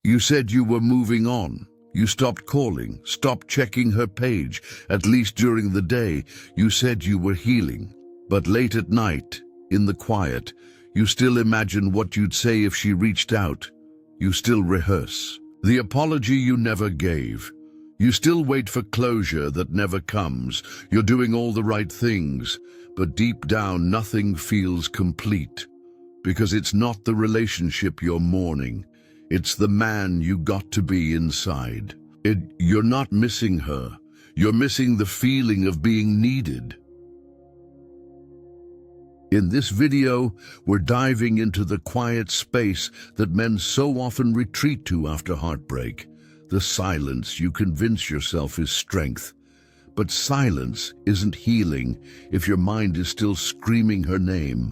You said you were moving on. You stopped calling, stopped checking her page, at least during the day. You said you were healing. But late at night, in the quiet, you still imagine what you'd say if she reached out. You still rehearse the apology you never gave. You still wait for closure that never comes. You're doing all the right things, but deep down nothing feels complete. Because it's not the relationship you're mourning. It's the man you got to be inside. You're not missing her. You're missing the feeling of being needed. In this video, we're diving into the quiet space that men so often retreat to after heartbreak. The silence you convince yourself is strength. But silence isn't healing if your mind is still screaming her name.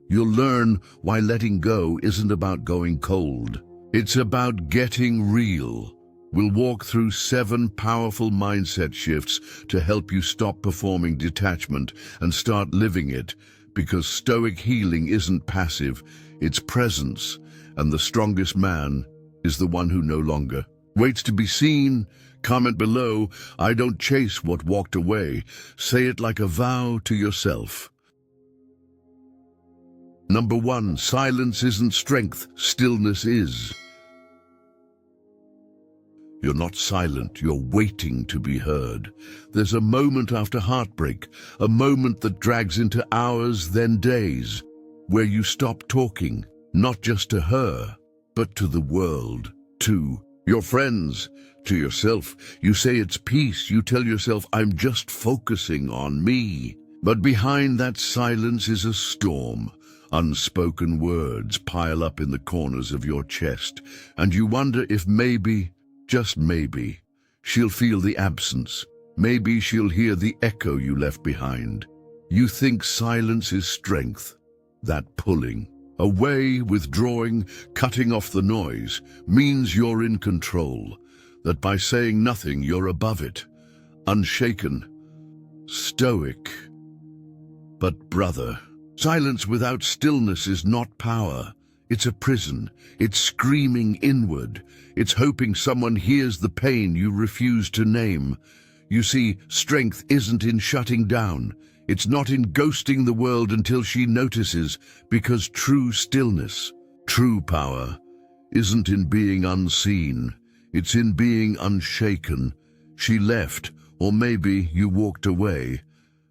You'll learn why letting go isn't about going cold. It's about getting real. We'll walk through 7 powerful mindset shifts to help you stop performing detachment and start living it. Because Stoic healing isn't passive, it's presence, and the strongest man is the one who no longer waits to be seen. Comment below, I don't chase what walked away. Say it like a vow to yourself. Number 1, silence isn't strength, stillness is. You're not silent, you're waiting to be heard. There's a moment after heartbreak, a moment that drags into hours, then days, where you stop talking, not just to her, but to the world, to your friends, to yourself. You say it's peace, you tell yourself, I'm just focusing on me. But behind that silence is a storm. Unspoken words pile up in the corners of your chest, and you wonder if maybe, just maybe, she'll feel the absence. Maybe she'll hear the echo you left behind. You think silence is strength. That pulling away, withdrawing, cutting off the noise means you're in control. That by saying nothing, you're above it, unshaken, stoic. But brother, silence without stillness is not power. It's a prison. It's screaming inward. It's hoping someone hears the pain you refuse to name. You see, strength isn't in shutting down. It's not in ghosting the world until she notices, because true stillness, true power, isn't in being unseen. It's in being unshaken. She left, or maybe you walked away,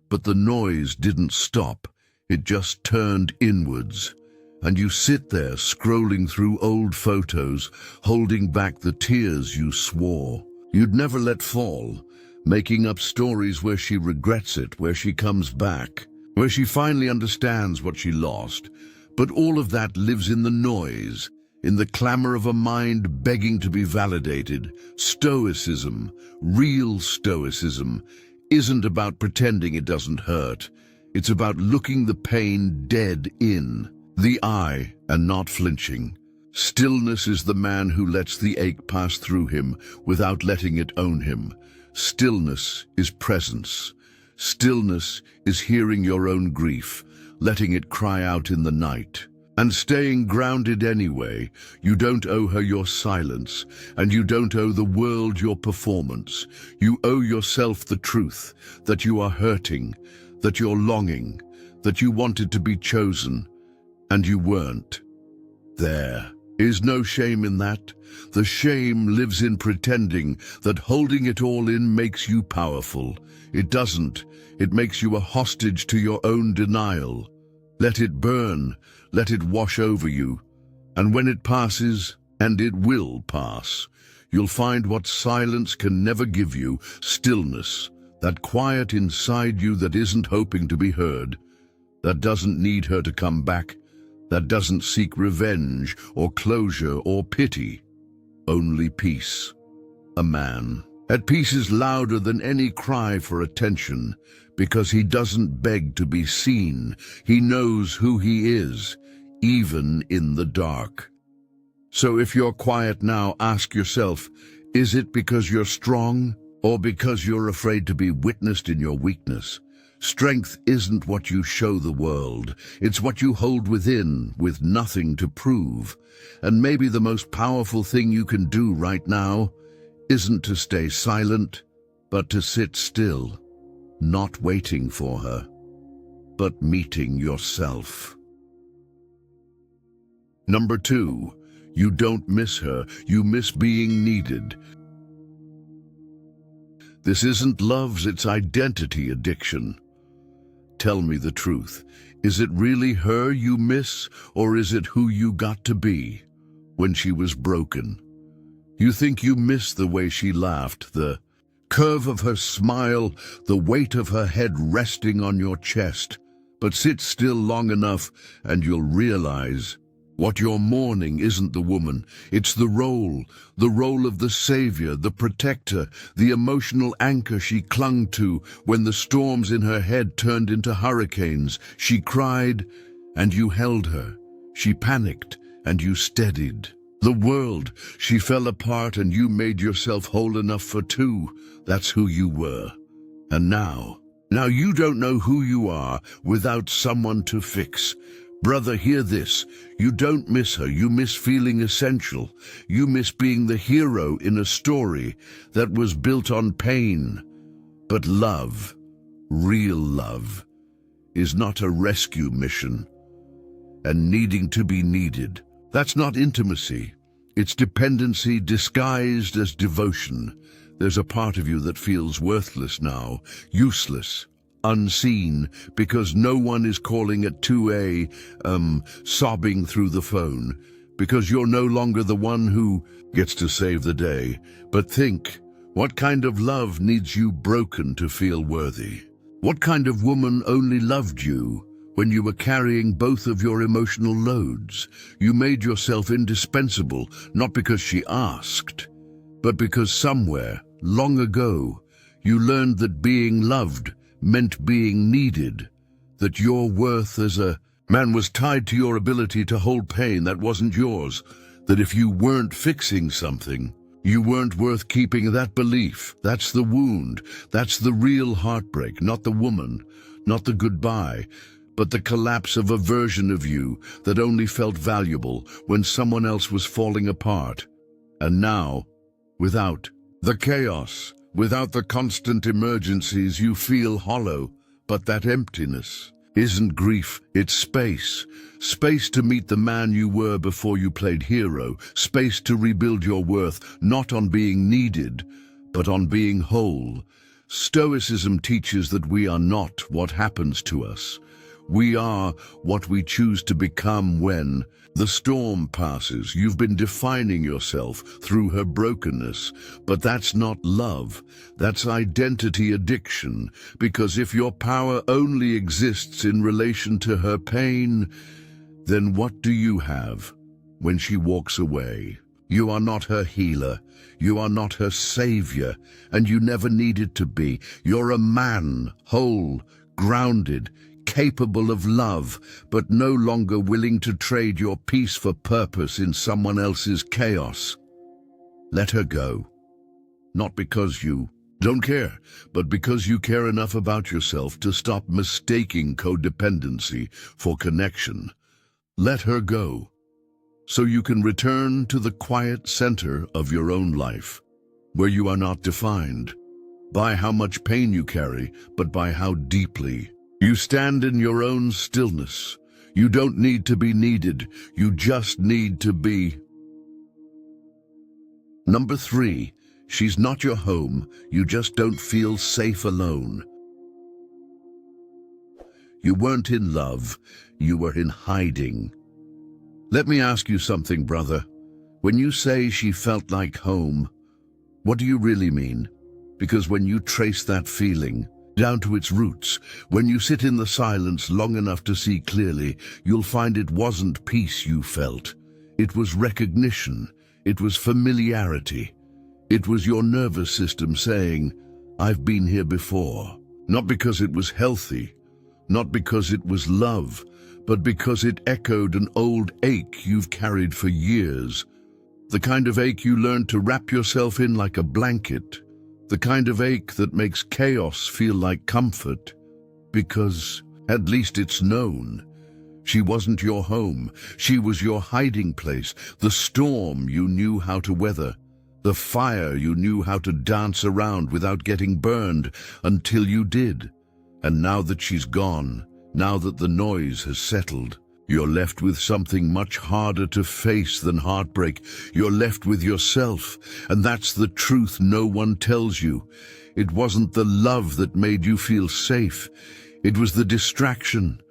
but the noise didn't stop. It just turned inwards. And you sit there scrolling through old photos, holding back the tears you swore you'd never let fall, making up stories where she regrets it, where she comes back, where she finally understands what she lost. But all of that lives in the noise, in the clamor of a mind begging to be validated. Stoicism, real stoicism, isn't about pretending it doesn't hurt. It's about looking the pain dead in the eye and not flinching. Stillness is the man who lets the ache pass through him without letting it own him. Stillness is presence. Stillness is hearing your own grief, letting it cry out in the night, and staying grounded anyway. You don't owe her your silence, and you don't owe the world your performance. You owe yourself the truth that you are hurting, that you're longing, that you wanted to be chosen, and you weren't. There is no shame in that. The shame lives in pretending that holding it all in makes you powerful. It doesn't. It makes you a hostage to your own denial. Let it burn. Let it wash over you. And when it passes, and it will pass, you'll find what silence can never give you: stillness, that quiet inside you that isn't hoping to be heard, that doesn't need her to come back, that doesn't seek revenge or closure or pity. Only peace. A man at peace is louder than any cry for attention, because he doesn't beg to be seen. He knows who he is, even in the dark. So if you're quiet now, ask yourself, is it because you're strong, or because you're afraid to be witnessed in your weakness? Strength isn't what you show the world, it's what you hold within with nothing to prove. And maybe the most powerful thing you can do right now isn't to stay silent, but to sit still, not waiting for her, but meeting yourself. Number 2, you don't miss her, you miss being needed. This isn't love's, it's identity addiction. Tell me the truth. Is it really her you miss, or is it who you got to be when she was broken? You think you miss the way she laughed, the curve of her smile, the weight of her head resting on your chest. But sit still long enough and you'll realize what you're mourning isn't the woman, it's the role of the savior, the protector, the emotional anchor she clung to when the storms in her head turned into hurricanes. She cried and you held her. She panicked and you steadied. The world, she fell apart and you made yourself whole enough for two. That's who you were. And now you don't know who you are without someone to fix. Brother, hear this. You don't miss her. You miss feeling essential. You miss being the hero in a story that was built on pain. But love, real love, is not a rescue mission. And needing to be needed, that's not intimacy. It's dependency disguised as devotion. There's a part of you that feels worthless now, useless, unseen, because no one is calling at 2 a.m. Sobbing through the phone, because you're no longer the one who gets to save the day. But think, what kind of love needs you broken to feel worthy? What kind of woman only loved you when you were carrying both of your emotional loads? You made yourself indispensable, not because she asked, but because somewhere, long ago, you learned that being loved meant being needed, that your worth as a man was tied to your ability to hold pain that wasn't yours, that if you weren't fixing something, you weren't worth keeping. That belief, that's the wound, that's the real heartbreak, not the woman, not the goodbye, but the collapse of a version of you that only felt valuable when someone else was falling apart. And now, without the chaos, without the constant emergencies, you feel hollow. But that emptiness isn't grief, it's space. Space to meet the man you were before you played hero. Space to rebuild your worth, not on being needed, but on being whole. Stoicism teaches that we are not what happens to us. We are what we choose to become when the storm passes. You've been defining yourself through her brokenness, but that's not love. That's identity addiction, because if your power only exists in relation to her pain, then what do you have when she walks away? You are not her healer. You are not her savior, and you never needed to be. You're a man, whole, grounded, capable of love, but no longer willing to trade your peace for purpose in someone else's chaos. Let her go. Not because you don't care, but because you care enough about yourself to stop mistaking codependency for connection. Let her go, so you can return to the quiet center of your own life, where you are not defined by how much pain you carry, but by how deeply you stand in your own stillness. You don't need to be needed. You just need to be. Number 3, she's not your home. You just don't feel safe alone. You weren't in love. You were in hiding. Let me ask you something, brother. When you say she felt like home, what do you really mean? Because when you trace that feeling down to its roots, when you sit in the silence long enough to see clearly, you'll find it wasn't peace you felt. It was recognition. It was familiarity. It was your nervous system saying, I've been here before. Not because it was healthy, not because it was love, but because it echoed an old ache you've carried for years. The kind of ache you learned to wrap yourself in like a blanket. The kind of ache that makes chaos feel like comfort. Because, at least it's known, she wasn't your home. She was your hiding place, the storm you knew how to weather, the fire you knew how to dance around without getting burned until you did. And now that she's gone, now that the noise has settled, you're left with something much harder to face than heartbreak. You're left with yourself, and that's the truth no one tells you. It wasn't the love that made you feel safe. It was the distraction,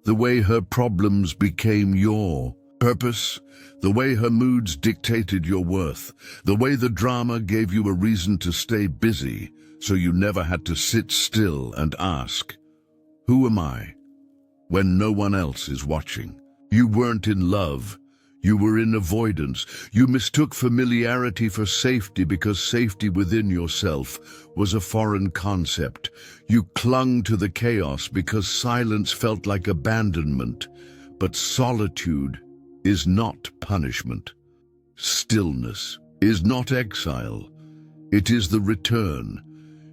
the way her problems became your purpose, the way her moods dictated your worth, the way the drama gave you a reason to stay busy, so you never had to sit still and ask, "Who am I?" when no one else is watching. You weren't in love. You were in avoidance. You mistook familiarity for safety because safety within yourself was a foreign concept. You clung to the chaos because silence felt like abandonment. But solitude is not punishment. Stillness is not exile. It is the return.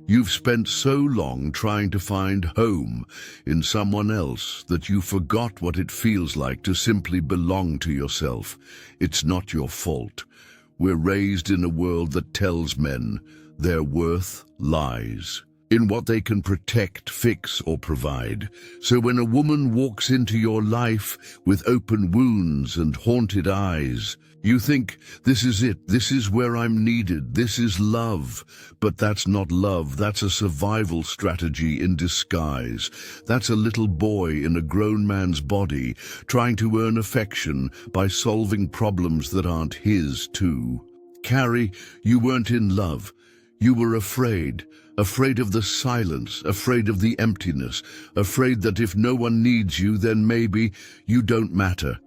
You've spent so long trying to find home in someone else that you forgot what it feels like to simply belong to yourself. It's not your fault. We're raised in a world that tells men their worth lies in what they can protect, fix, or provide. So when a woman walks into your life with open wounds and haunted eyes, you think, this is it, this is where I'm needed, this is love. But that's not love, that's a survival strategy in disguise. That's a little boy in a grown man's body trying to earn affection by solving problems that aren't his too. Carrie, you weren't in love. You were afraid. Afraid of the silence, afraid of the emptiness, afraid that if no one needs you, then maybe you don't matter.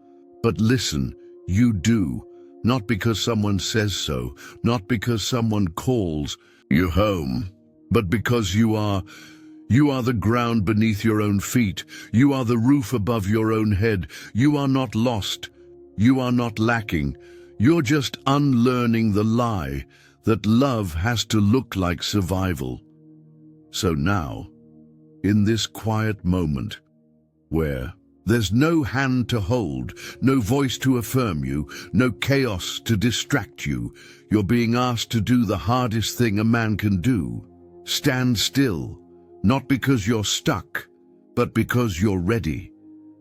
But listen, you do. Not because someone says so, not because someone calls you home, but because you are the ground beneath your own feet. You are the roof above your own head. You are not lost. You are not lacking. You're just unlearning the lie that love has to look like survival. So now, in this quiet moment, where there's no hand to hold, no voice to affirm you, no chaos to distract you, you're being asked to do the hardest thing a man can do. Stand still, not because you're stuck, but because you're ready.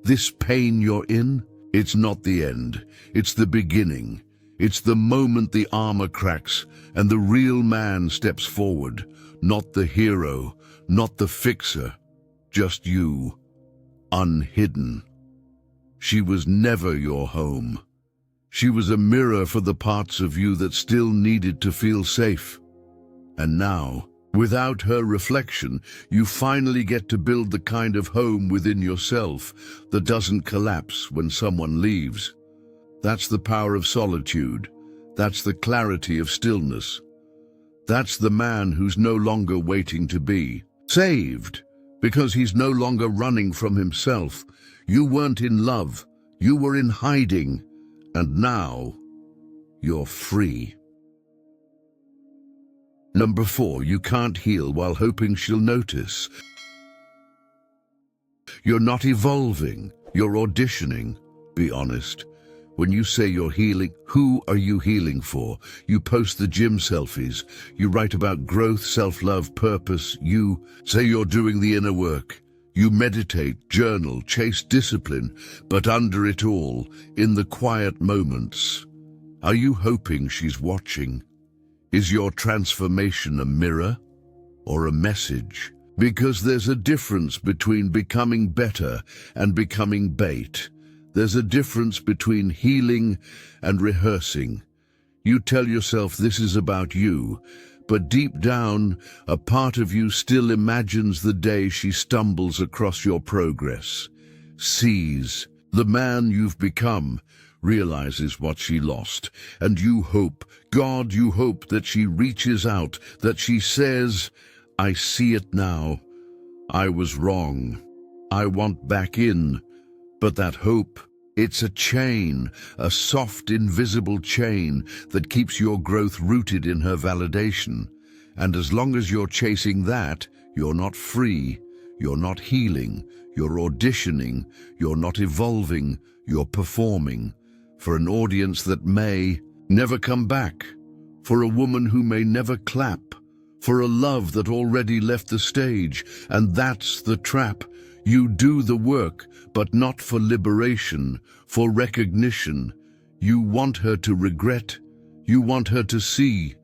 This pain you're in, it's not the end, it's the beginning. It's the moment the armor cracks and the real man steps forward, not the hero, not the fixer, just you, unhidden. She was never your home. She was a mirror for the parts of you that still needed to feel safe. And now, without her reflection, you finally get to build the kind of home within yourself that doesn't collapse when someone leaves. That's the power of solitude. That's the clarity of stillness. That's the man who's no longer waiting to be saved, because he's no longer running from himself. You weren't in love, you were in hiding, and now you're free. Number 4, you can't heal while hoping she'll notice. You're not evolving, you're auditioning. Be honest. When you say you're healing, who are you healing for? You post the gym selfies. You write about growth, self-love, purpose. You say you're doing the inner work. You meditate, journal, chase discipline. But under it all, in the quiet moments, are you hoping she's watching? Is your transformation a mirror or a message? Because there's a difference between becoming better and becoming bait. There's a difference between healing and rehearsing. You tell yourself this is about you, but deep down, a part of you still imagines the day she stumbles across your progress, sees the man you've become, realizes what she lost, and you hope, God, you hope that she reaches out, that she says, I see it now. I was wrong. I want back in. But that hope, it's a chain, a soft, invisible chain that keeps your growth rooted in her validation. And as long as you're chasing that, you're not free. You're not healing, you're auditioning, you're not evolving, you're performing for an audience that may never come back, for a woman who may never clap, for a love that already left the stage. And that's the trap. You do the work, but not for liberation, for recognition. You want her to regret, you want her to see,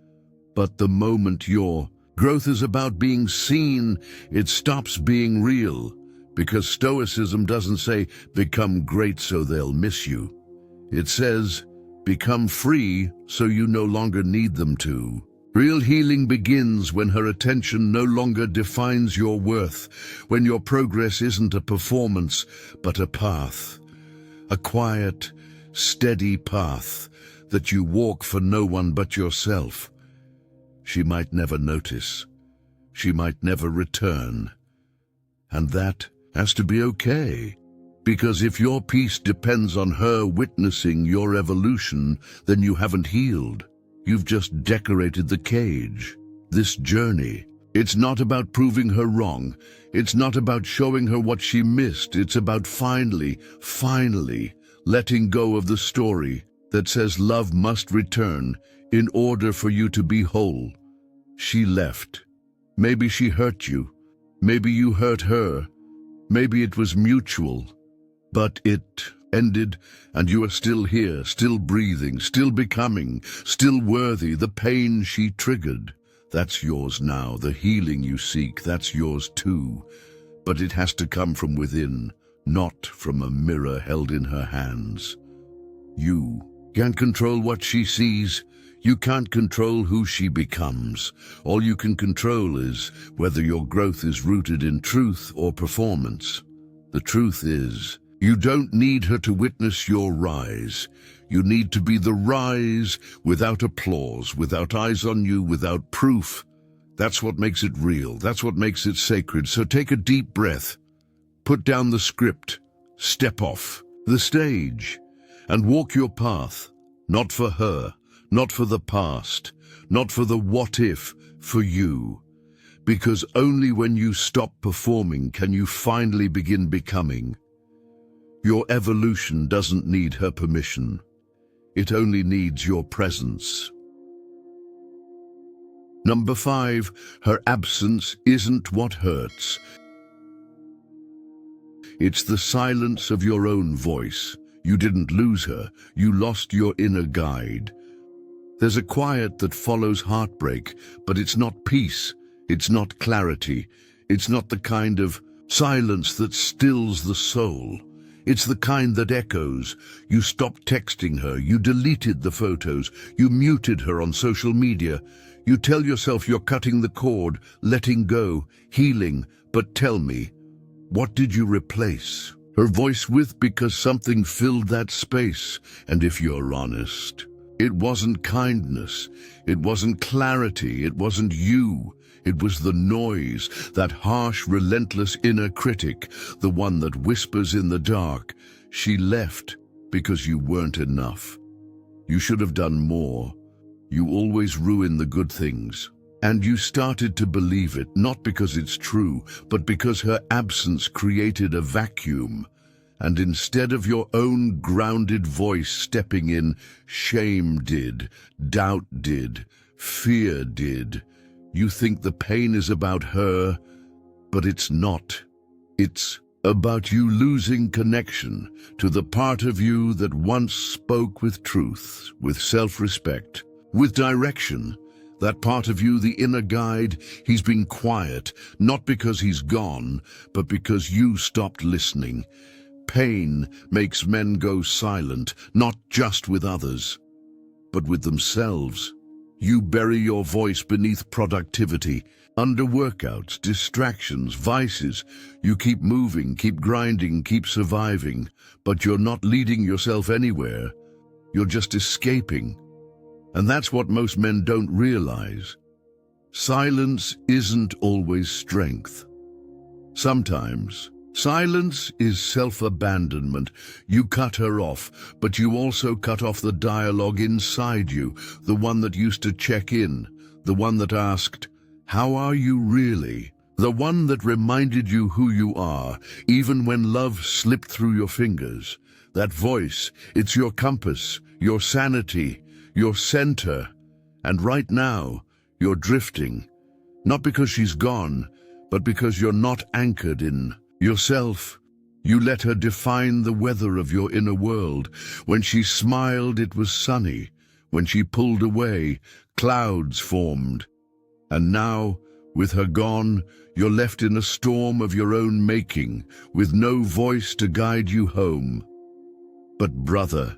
but the moment your growth is about being seen, it stops being real, because Stoicism doesn't say, become great so they'll miss you. It says, become free so you no longer need them to. Real healing begins when her attention no longer defines your worth, when your progress isn't a performance, but a path. A quiet, steady path that you walk for no one but yourself. She might never notice. She might never return. And that has to be okay. Because if your peace depends on her witnessing your evolution, then you haven't healed. You've just decorated the cage. This journey, it's not about proving her wrong. It's not about showing her what she missed. It's about finally letting go of the story that says love must return in order for you to be whole. She left. Maybe she hurt you. Maybe you hurt her. Maybe it was mutual. But it ended, and you are still here, still breathing, still becoming, still worthy. The pain she triggered, that's yours now. The healing you seek, that's yours too. But it has to come from within, not from a mirror held in her hands. You can't control what she sees. You can't control who she becomes. All you can control is whether your growth is rooted in truth or performance. The truth is, you don't need her to witness your rise. You need to be the rise without applause, without eyes on you, without proof. That's what makes it real. That's what makes it sacred. So take a deep breath. Put down the script. Step off the stage and walk your path, not for her, not for the past, not for the what if, for you. Because only when you stop performing can you finally begin becoming. Your evolution doesn't need her permission. It only needs your presence. Number 5, her absence isn't what hurts. It's the silence of your own voice. You didn't lose her, you lost your inner guide. There's a quiet that follows heartbreak, but it's not peace, it's not clarity, it's not the kind of silence that stills the soul. It's the kind that echoes. You stopped texting her, you deleted the photos, you muted her on social media. You tell yourself you're cutting the cord, letting go, healing, but tell me, what did you replace her voice with? Because something filled that space, and if you're honest, it wasn't kindness, it wasn't clarity, it wasn't you. It was the noise, that harsh, relentless inner critic, the one that whispers in the dark. She left because you weren't enough. You should have done more. You always ruin the good things. And you started to believe it, not because it's true, but because her absence created a vacuum. And instead of your own grounded voice stepping in, shame did, doubt did, fear did. You think the pain is about her, but it's not. It's about you losing connection to the part of you that once spoke with truth, with self-respect, with direction. That part of you, the inner guide, he's been quiet, not because he's gone, but because you stopped listening. Pain makes men go silent, not just with others, but with themselves. You bury your voice beneath productivity, under workouts, distractions, vices. You keep moving, keep grinding, keep surviving, but you're not leading yourself anywhere. You're just escaping. And that's what most men don't realize. Silence isn't always strength. Sometimes silence is self-abandonment. You cut her off, but you also cut off the dialogue inside you, the one that used to check in, the one that asked, "How are you really?" The one that reminded you who you are, even when love slipped through your fingers. That voice, it's your compass, your sanity, your center. And right now, you're drifting. Not because she's gone, but because you're not anchored in yourself. You let her define the weather of your inner world. When she smiled, it was sunny. When she pulled away, clouds formed. And now, with her gone, you're left in a storm of your own making, with no voice to guide you home. But brother,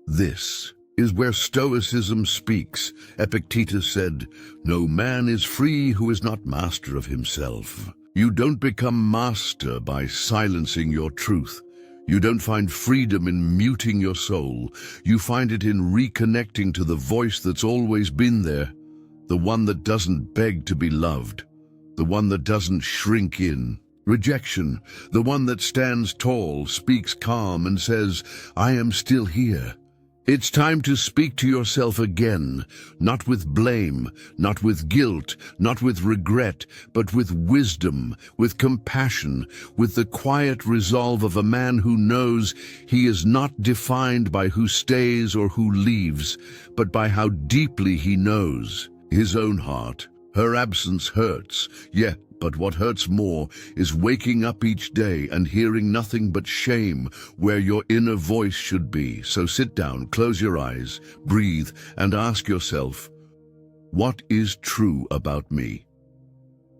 this is where Stoicism speaks. Epictetus said, "No man is free who is not master of himself." You don't become master by silencing your truth. You don't find freedom in muting your soul. You find it in reconnecting to the voice that's always been there, the one that doesn't beg to be loved, the one that doesn't shrink in rejection, the one that stands tall, speaks calm, and says, "I am still here." It's time to speak to yourself again, not with blame, not with guilt, not with regret, but with wisdom, with compassion, with the quiet resolve of a man who knows he is not defined by who stays or who leaves, but by how deeply he knows his own heart. Her absence hurts, yeah, but what hurts more is waking up each day and hearing nothing but shame where your inner voice should be. So sit down, close your eyes, breathe, and ask yourself, what is true about me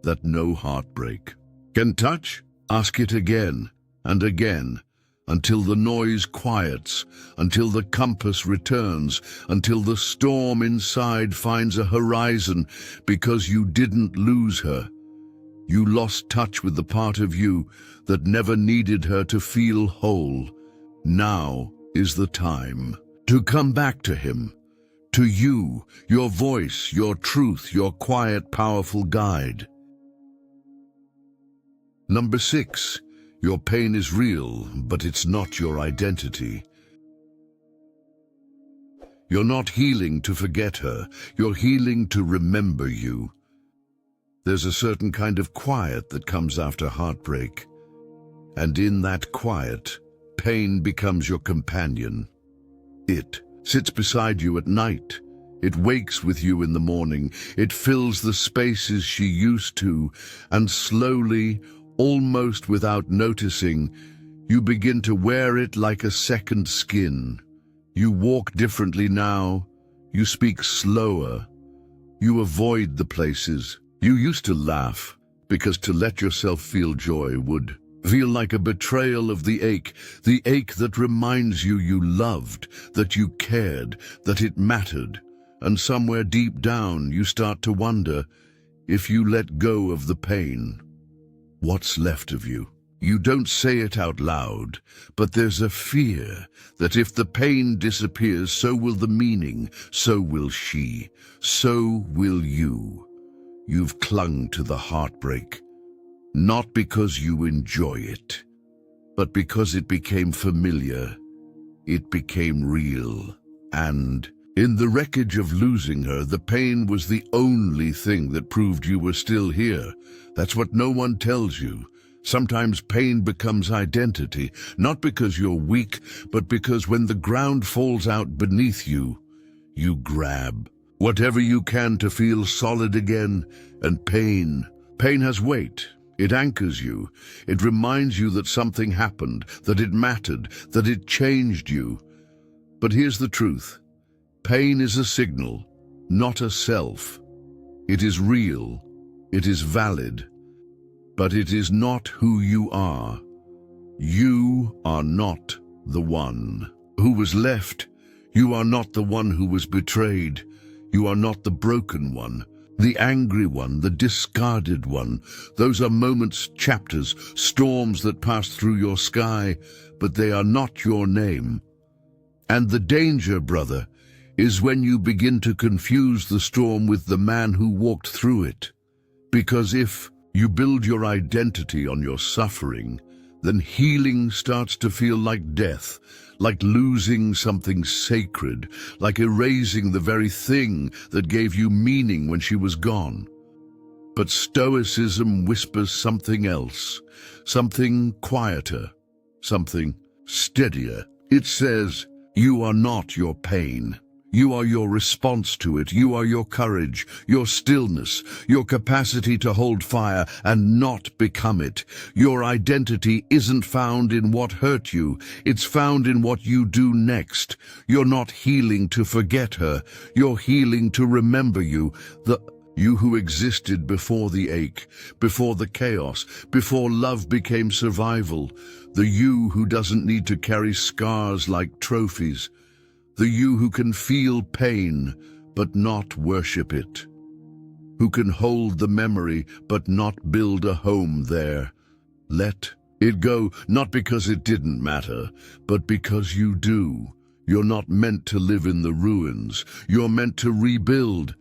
that no heartbreak can touch? Ask it again and again, until the noise quiets, until the compass returns, until the storm inside finds a horizon, because you didn't lose her. You lost touch with the part of you that never needed her to feel whole. Now is the time to come back to him, to you, your voice, your truth, your quiet, powerful guide. Number 6, your pain is real, but it's not your identity. You're not healing to forget her, you're healing to remember you. There's a certain kind of quiet that comes after heartbreak. And in that quiet, pain becomes your companion. It sits beside you at night. It wakes with you in the morning. It fills the spaces she used to, and slowly, almost without noticing, you begin to wear it like a second skin. You walk differently now. You speak slower. You avoid the places. You used to laugh, because to let yourself feel joy would feel like a betrayal of the ache that reminds you you loved, that you cared, that it mattered. And somewhere deep down you start to wonder, if you let go of the pain, what's left of you? You don't say it out loud, but there's a fear that if the pain disappears, so will the meaning, so will she, so will you. You've clung to the heartbreak, not because you enjoy it, but because it became familiar, it became real. And in the wreckage of losing her, the pain was the only thing that proved you were still here. That's what no one tells you. Sometimes pain becomes identity, not because you're weak, but because when the ground falls out beneath you, you grab whatever you can to feel solid again. And pain has weight. It anchors you. It reminds you that something happened, that it mattered, that it changed you. But here's the truth. Pain is a signal, not a self. It is real. It is valid. But it is not who you are. You are not the one who was left. You are not the one who was betrayed. You are not the broken one, the angry one, the discarded one. Those are moments, chapters, storms that pass through your sky, but they are not your name. And the danger, brother, is when you begin to confuse the storm with the man who walked through it. Because if you build your identity on your suffering, then healing starts to feel like death, like losing something sacred, like erasing the very thing that gave you meaning when she was gone. But Stoicism whispers something else, something quieter, something steadier. It says, you are not your pain. You are your response to it. You are your courage, your stillness, your capacity to hold fire and not become it. Your identity isn't found in what hurt you. It's found in what you do next. You're not healing to forget her. You're healing to remember you, you who existed before the ache, before the chaos, before love became survival. The you who doesn't need to carry scars like trophies. The you who can feel pain, but not worship it. Who can hold the memory, but not build a home there. Let it go, not because it didn't matter, but because you do. You're not meant to live in the ruins. You're meant to rebuild.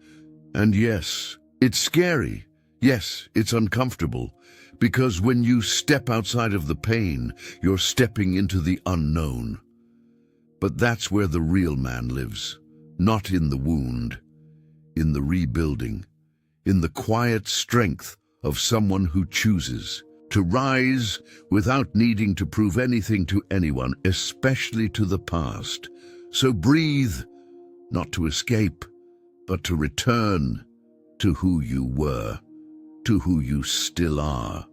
And yes, it's scary. Yes, it's uncomfortable. Because when you step outside of the pain, you're stepping into the unknown. But that's where the real man lives, not in the wound, in the rebuilding, in the quiet strength of someone who chooses to rise without needing to prove anything to anyone, especially to the past. So breathe, not to escape, but to return to who you were, to who you still are.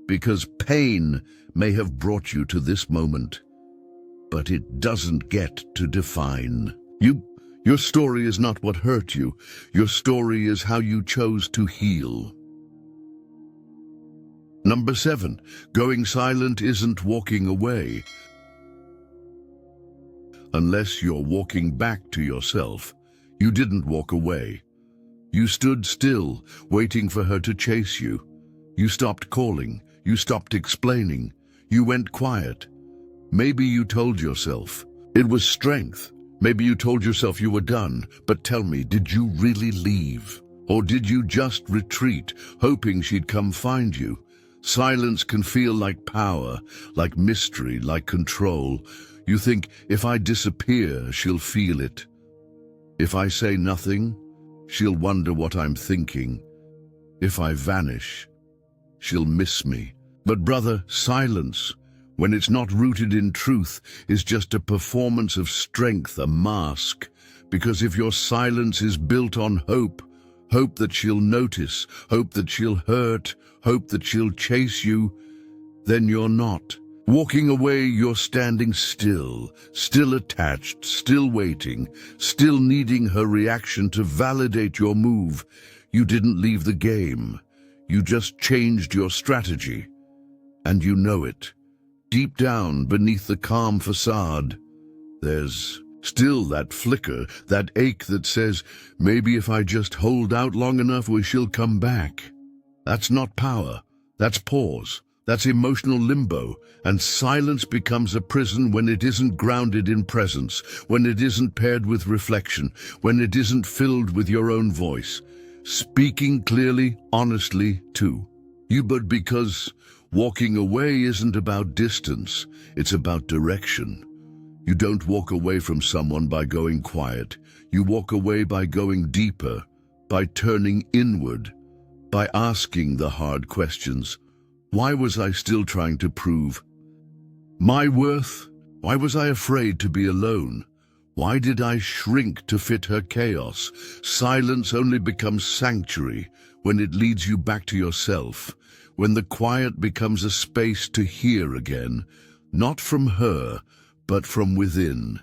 Because pain may have brought you to this moment, but it doesn't get to define you. Your story is not what hurt you. Your story is how you chose to heal. Number 7, going silent isn't walking away. Unless you're walking back to yourself, you didn't walk away. You stood still, waiting for her to chase you. You stopped calling. You stopped explaining. You went quiet. Maybe you told yourself it was strength. Maybe you told yourself you were done. But tell me, did you really leave? Or did you just retreat, hoping she'd come find you? Silence can feel like power, like mystery, like control. You think, if I disappear, she'll feel it. If I say nothing, she'll wonder what I'm thinking. If I vanish, she'll miss me. But brother, silence, when it's not rooted in truth, is just a performance of strength, a mask. Because if your silence is built on hope, hope that she'll notice, hope that she'll hurt, hope that she'll chase you, then you're not. Walking away, you're standing still, still attached, still waiting, still needing her reaction to validate your move. You didn't leave the game. You just changed your strategy. And you know it. Deep down, beneath the calm facade, there's still that flicker, that ache that says, maybe if I just hold out long enough, she'll come back. That's not power. That's pause. That's emotional limbo. And silence becomes a prison when it isn't grounded in presence, when it isn't paired with reflection, when it isn't filled with your own voice. Speaking clearly, honestly, too. But because walking away isn't about distance, it's about direction. You don't walk away from someone by going quiet. You walk away by going deeper, by turning inward, by asking the hard questions. Why was I still trying to prove my worth? Why was I afraid to be alone? Why did I shrink to fit her chaos? Silence only becomes sanctuary when it leads you back to yourself, when the quiet becomes a space to hear again, not from her, but from within.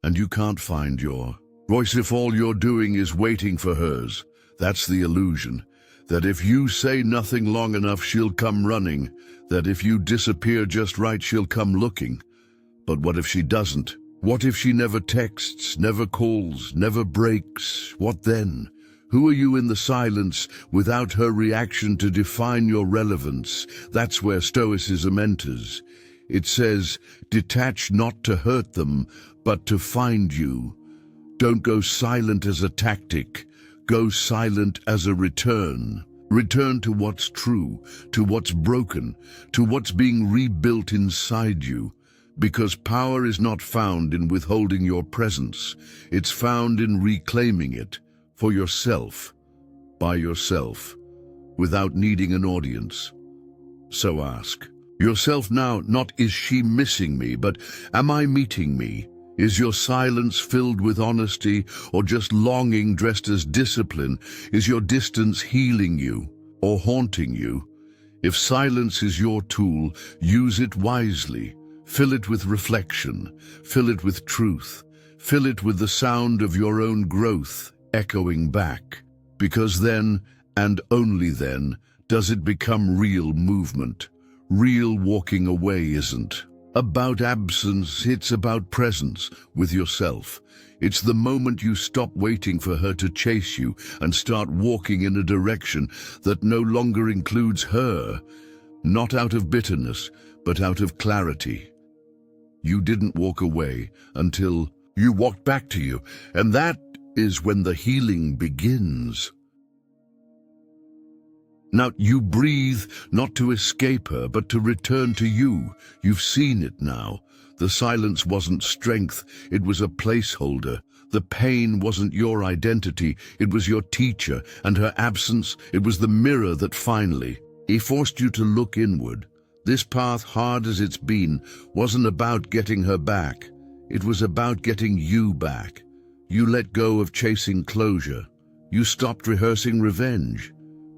And you can't find your voice if all you're doing is waiting for hers. That's the illusion. That if you say nothing long enough, she'll come running. That if you disappear just right, she'll come looking. But what if she doesn't? What if she never texts, never calls, never breaks? What then? Who are you in the silence without her reaction to define your relevance? That's where Stoicism enters. It says, detach not to hurt them, but to find you. Don't go silent as a tactic. Go silent as a return. Return to what's true, to what's broken, to what's being rebuilt inside you. Because power is not found in withholding your presence. It's found in reclaiming it for yourself, by yourself. without needing an audience. So ask yourself now, not is she missing me, but am I meeting me? Is your silence filled with honesty or just longing dressed as discipline? Is your distance healing you or haunting you? If silence is your tool, use it wisely. Fill it with reflection, fill it with truth, fill it with the sound of your own growth echoing back. Because then, and only then, does it become real movement. Real walking away isn't about absence, it's about presence with yourself. It's the moment you stop waiting for her to chase you and start walking in a direction that no longer includes her, not out of bitterness, but out of clarity. You didn't walk away until you walked back to you, and that is when the healing begins. Now you breathe, not to escape her, but to return to you. You've seen it now. The silence wasn't strength, it was a placeholder. The pain wasn't your identity, it was your teacher, and her absence, it was the mirror that finally, he forced you to look inward. This path, hard as it's been, wasn't about getting her back. It was about getting you back. You let go of chasing closure. You stopped rehearsing revenge.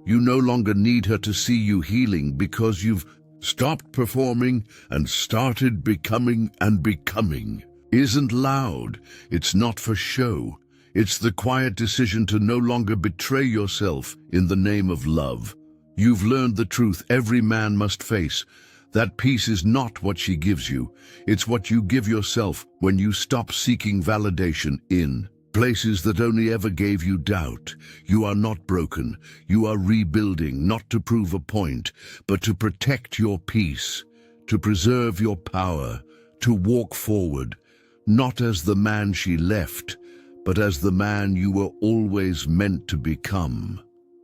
You no longer need her to see you healing because you've stopped performing and started becoming, and becoming isn't loud. It's not for show. It's the quiet decision to no longer betray yourself in the name of love. You've learned the truth every man must face. That peace is not what she gives you. It's what you give yourself when you stop seeking validation in places that only ever gave you doubt. You are not broken. You are rebuilding, not to prove a point, but to protect your peace, to preserve your power, to walk forward, not as the man she left, but as the man you were always meant to become.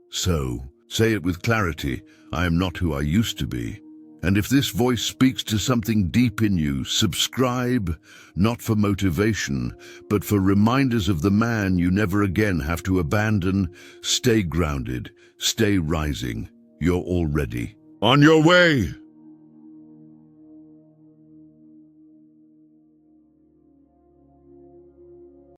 So, say it with clarity, I am not who I used to be. And if this voice speaks to something deep in you, subscribe, not for motivation, but for reminders of the man you never again have to abandon. Stay grounded, stay rising. You're already on your way.